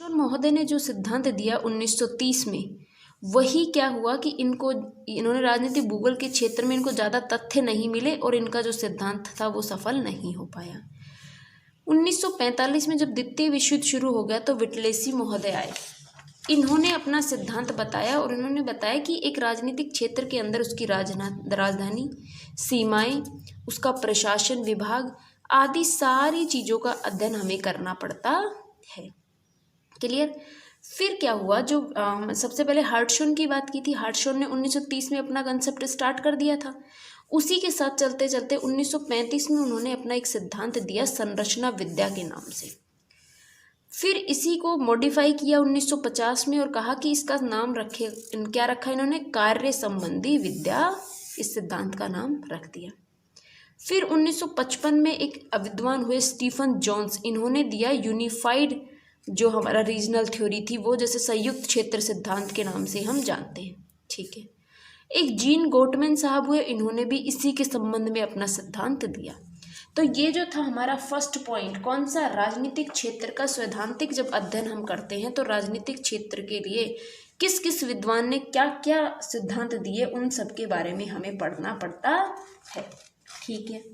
महोदय ने जो सिद्धांत दिया 1930 में, वही क्या हुआ कि इन्होंने राजनीतिक भूगोल के क्षेत्र में इनको ज़्यादा तथ्य नहीं मिले और इनका जो सिद्धांत था वो सफल नहीं हो पाया। 1945 में जब द्वितीय विश्व युद्ध शुरू हो गया तो विटलेसी महोदय आए। इन्होंने अपना सिद्धांत बताया और इन्होंने बताया कि एक राजनीतिक क्षेत्र के अंदर उसकी राजधानी, सीमाएं, उसका प्रशासन विभाग आदि सारी चीज़ों का अध्ययन हमें करना पड़ता है। क्लियर। फिर क्या हुआ, जो सबसे पहले हार्टशॉन की बात की थी। हार्टशॉन ने 1930 में अपना कंसेप्ट स्टार्ट कर दिया था। उसी के साथ चलते चलते 1935 में उन्होंने अपना एक सिद्धांत दिया संरचना विद्या के नाम से। फिर इसी को मॉडिफाई किया 1950 में और कहा कि इसका नाम क्या रखा इन्होंने, कार्य संबंधी विद्या, इस सिद्धांत का नाम रख दिया। फिर 1955 में एक विद्वान हुए स्टीफन जॉन्स, इन्होंने दिया यूनिफाइड, जो हमारा रीजनल थ्योरी थी वो, जैसे संयुक्त क्षेत्र सिद्धांत के नाम से हम जानते हैं। ठीक है। एक जीन गोटमैन साहब हुए, इन्होंने भी इसी के संबंध में अपना सिद्धांत दिया। तो ये जो था हमारा फर्स्ट पॉइंट, कौन सा, राजनीतिक क्षेत्र का सैद्धांतिक जब अध्ययन हम करते हैं तो राजनीतिक क्षेत्र के लिए किस किस विद्वान ने क्या क्या सिद्धांत दिए, उन सब के बारे में हमें पढ़ना पड़ता है। ठीक है।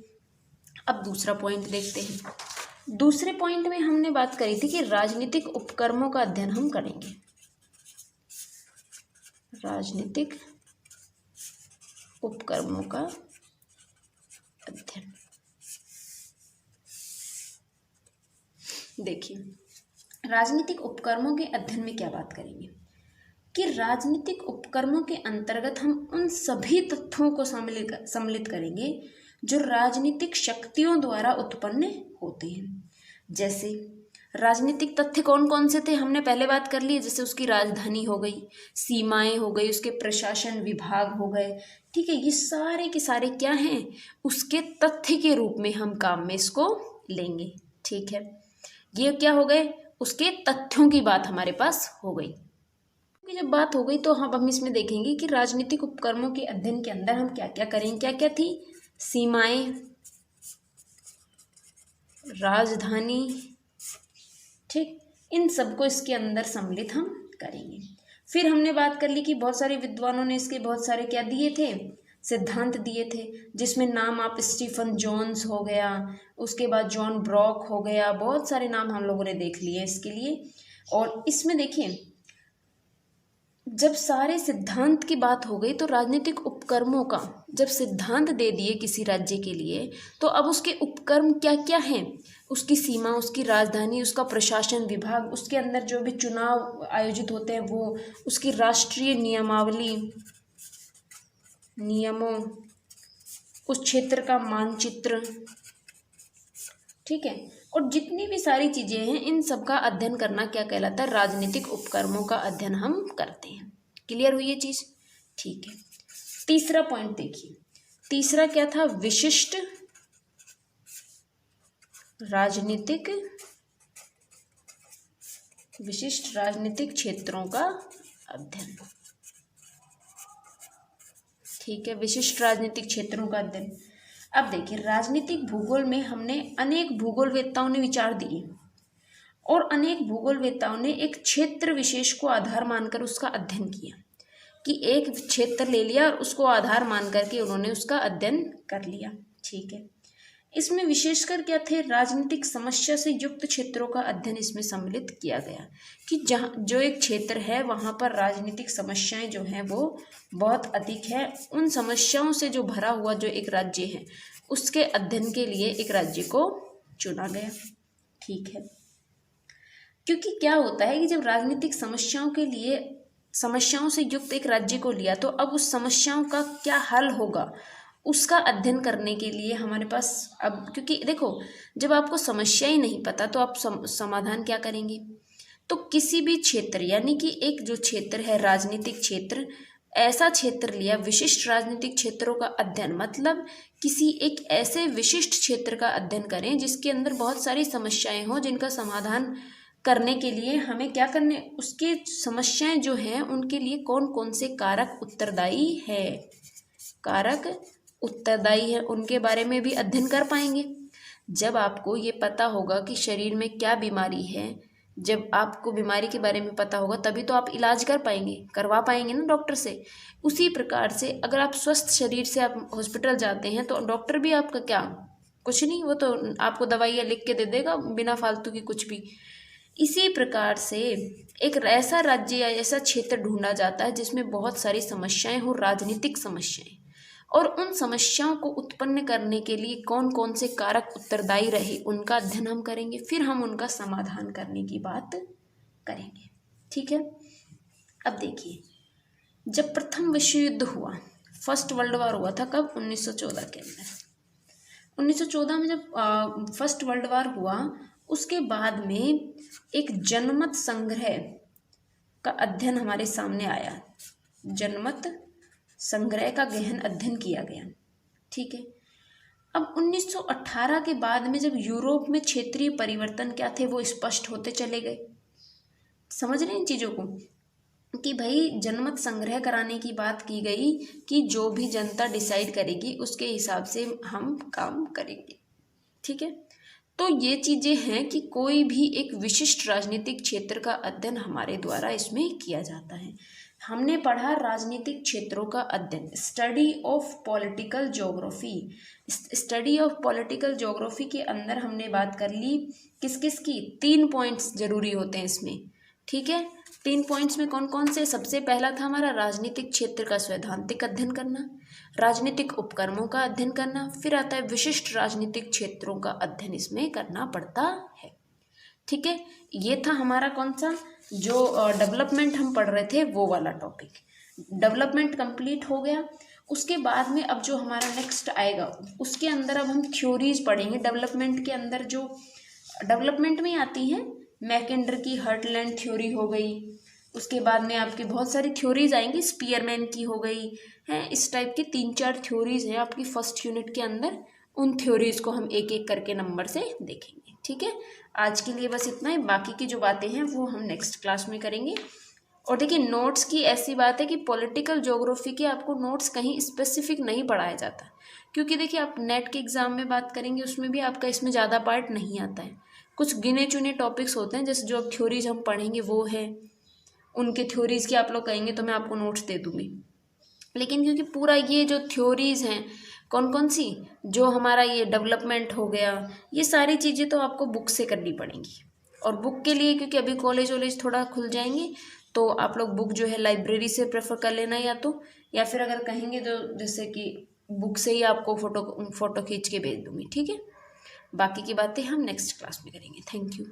अब दूसरा पॉइंट देखते हैं। दूसरे पॉइंट में हमने बात करी थी कि राजनीतिक उपक्रमों का अध्ययन हम करेंगे। राजनीतिक उपक्रमों का अध्ययन। देखिए, राजनीतिक उपक्रमों के अध्ययन में क्या बात करेंगे कि राजनीतिक उपक्रमों के अंतर्गत हम उन सभी तथ्यों को सम्मिलित करेंगे जो राजनीतिक शक्तियों द्वारा उत्पन्न होते हैं। जैसे राजनीतिक तथ्य कौन कौन से थे, हमने पहले बात कर ली, जैसे उसकी राजधानी हो गई, सीमाएं हो गई, उसके प्रशासन विभाग हो गए। ठीक है, ये सारे के सारे क्या हैं, उसके तथ्य के रूप में हम काम में इसको लेंगे। ठीक है, ये क्या हो गए, उसके तथ्यों की बात हमारे पास हो गई। कि जब बात हो गई तो हम इसमें देखेंगे कि राजनीतिक उपक्रमों के अध्ययन के अंदर हम क्या क्या करेंगे। क्या क्या थी, सीमाएं, राजधानी, ठीक, इन सबको इसके अंदर सम्मिलित हम करेंगे। फिर हमने बात कर ली कि बहुत सारे विद्वानों ने इसके बहुत सारे क्या दिए थे, सिद्धांत दिए थे, जिसमें नाम आप स्टीफन जॉन्स हो गया, उसके बाद जॉन ब्रॉक हो गया, बहुत सारे नाम हम लोगों ने देख लिए इसके लिए। और इसमें देखिए, जब सारे सिद्धांत की बात हो गई तो राजनीतिक उपक्रमों का जब सिद्धांत दे दिए किसी राज्य के लिए, तो अब उसके उपक्रम क्या क्या हैं, उसकी सीमा, उसकी राजधानी, उसका प्रशासन विभाग, उसके अंदर जो भी चुनाव आयोजित होते हैं वो, उसकी राष्ट्रीय नियमावली, नियमों, उस क्षेत्र का मानचित्र, ठीक है, और जितनी भी सारी चीजें हैं इन सब का अध्ययन करना क्या कहलाता है, राजनीतिक उपक्रमों का अध्ययन हम करते हैं। क्लियर हुई ये चीज। ठीक है। तीसरा पॉइंट देखिए, तीसरा क्या था, विशिष्ट राजनीतिक क्षेत्रों का अध्ययन। ठीक है, विशिष्ट राजनीतिक क्षेत्रों का अध्ययन। अब देखिए, राजनीतिक भूगोल में हमने अनेक भूगोलवेत्ताओं ने विचार दिए और अनेक भूगोलवेत्ताओं ने एक क्षेत्र विशेष को आधार मानकर उसका अध्ययन किया, कि एक क्षेत्र ले लिया और उसको आधार मान करके उन्होंने उसका अध्ययन कर लिया। ठीक है, इसमें विशेषकर क्या थे, राजनीतिक समस्या से युक्त क्षेत्रों का अध्ययन इसमें सम्मिलित किया गया, कि जहाँ जो एक क्षेत्र है वहाँ पर राजनीतिक समस्याएं जो हैं वो बहुत अधिक है, उन समस्याओं से जो भरा हुआ जो एक राज्य है उसके अध्ययन के लिए एक राज्य को चुना गया। ठीक है, क्योंकि क्या होता है कि जब राजनीतिक समस्याओं से युक्त एक राज्य को लिया तो अब उस समस्याओं का क्या हल होगा उसका अध्ययन करने के लिए हमारे पास, अब क्योंकि देखो जब आपको समस्या ही नहीं पता तो आप समाधान क्या करेंगे। तो किसी भी क्षेत्र, यानी कि एक जो क्षेत्र है राजनीतिक क्षेत्र, ऐसा क्षेत्र लिया, विशिष्ट राजनीतिक क्षेत्रों का अध्ययन, मतलब किसी एक ऐसे विशिष्ट क्षेत्र का अध्ययन करें जिसके अंदर बहुत सारी समस्याएं हों, जिनका समाधान करने के लिए हमें क्या करने, उसके समस्याएं जो हैं उनके लिए कौन कौन से कारक उत्तरदायी है, उनके बारे में भी अध्ययन कर पाएंगे। जब आपको ये पता होगा कि शरीर में क्या बीमारी है, जब आपको बीमारी के बारे में पता होगा तभी तो आप इलाज करवा पाएंगे ना डॉक्टर से। उसी प्रकार से अगर आप स्वस्थ शरीर से आप हॉस्पिटल जाते हैं तो डॉक्टर भी आपका क्या, कुछ नहीं, वो तो आपको दवाइयाँ लिख के दे देगा बिना फालतू की कुछ भी। इसी प्रकार से एक ऐसा राज्य या ऐसा क्षेत्र ढूंढा जाता है जिसमें बहुत सारी समस्याएं हो, राजनीतिक समस्याएं, और उन समस्याओं को उत्पन्न करने के लिए कौन कौन से कारक उत्तरदायी रहे उनका अध्ययन हम करेंगे, फिर हम उनका समाधान करने की बात करेंगे। ठीक है। अब देखिए, जब प्रथम विश्व युद्ध हुआ, फर्स्ट वर्ल्ड वॉर हुआ था कब, 1914 के अंदर। 1914 में जब फर्स्ट वर्ल्ड वॉर हुआ, उसके बाद में एक जनमत संग्रह का अध्ययन हमारे सामने आया। जनमत संग्रह का गहन अध्ययन किया गया। ठीक है। अब 1918 के बाद में जब यूरोप में क्षेत्रीय परिवर्तन क्या थे वो स्पष्ट होते चले गए। समझ रहे हैं इन चीज़ों को, कि भाई जनमत संग्रह कराने की बात की गई कि जो भी जनता डिसाइड करेगी उसके हिसाब से हम काम करेंगे। ठीक है। तो ये चीज़ें हैं कि कोई भी एक विशिष्ट राजनीतिक क्षेत्र का अध्ययन हमारे द्वारा इसमें किया जाता है। हमने पढ़ा राजनीतिक क्षेत्रों का अध्ययन, study of political geography. Study of political geography के अंदर हमने बात कर ली किस किस की, 3 पॉइंट्स जरूरी होते हैं इसमें। ठीक है। 3 पॉइंट्स में कौन कौन से, सबसे पहला था हमारा राजनीतिक क्षेत्र का सैद्धांतिक अध्ययन करना, राजनीतिक उपक्रमों का अध्ययन करना, फिर आता है विशिष्ट राजनीतिक क्षेत्रों का अध्ययन इसमें करना पड़ता है। ठीक है। ये था हमारा कौन सा, जो डेवलपमेंट हम पढ़ रहे थे वो वाला टॉपिक। डेवलपमेंट कंप्लीट हो गया। उसके बाद में अब जो हमारा नेक्स्ट आएगा उसके अंदर अब हम थ्योरीज पढ़ेंगे। डेवलपमेंट के अंदर जो डेवलपमेंट में आती हैं, मैकेंडर की हर्टलैंड थ्योरी हो गई, उसके बाद में आपकी बहुत सारी थ्योरीज आएंगी, स्पीयरमैन की हो गई हैं, इस टाइप की 3-4 थ्योरीज हैं आपकी फर्स्ट यूनिट के अंदर। उन थ्योरीज को हम एक एक करके नंबर से देखेंगे। ठीक है। आज के लिए बस इतना ही, बाकी की जो बातें हैं वो हम नेक्स्ट क्लास में करेंगे। और देखिए, नोट्स की ऐसी बात है कि पॉलिटिकल ज्योग्राफी के आपको नोट्स कहीं स्पेसिफिक नहीं पढ़ाया जाता, क्योंकि देखिए आप नेट के एग्ज़ाम में बात करेंगे उसमें भी आपका इसमें ज़्यादा पार्ट नहीं आता है। कुछ गिने चुने टॉपिक्स होते हैं, जैसे जो थ्योरीज हम पढ़ेंगे वो है, उनके थ्योरीज की आप लोग कहेंगे तो मैं आपको नोट्स दे दूँगी। लेकिन क्योंकि पूरा ये जो थ्योरीज हैं कौन कौन सी, जो हमारा ये डेवलपमेंट हो गया, ये सारी चीज़ें तो आपको बुक से करनी पड़ेंगी। और बुक के लिए क्योंकि अभी कॉलेज वॉलेज थोड़ा खुल जाएंगे तो आप लोग बुक जो है लाइब्रेरी से प्रेफर कर लेना, या फिर अगर कहेंगे तो जैसे कि बुक से ही आपको फ़ोटो खींच के भेज दूँगी। ठीक है। बाकी की बातें हम नेक्स्ट क्लास में करेंगे। Thank you.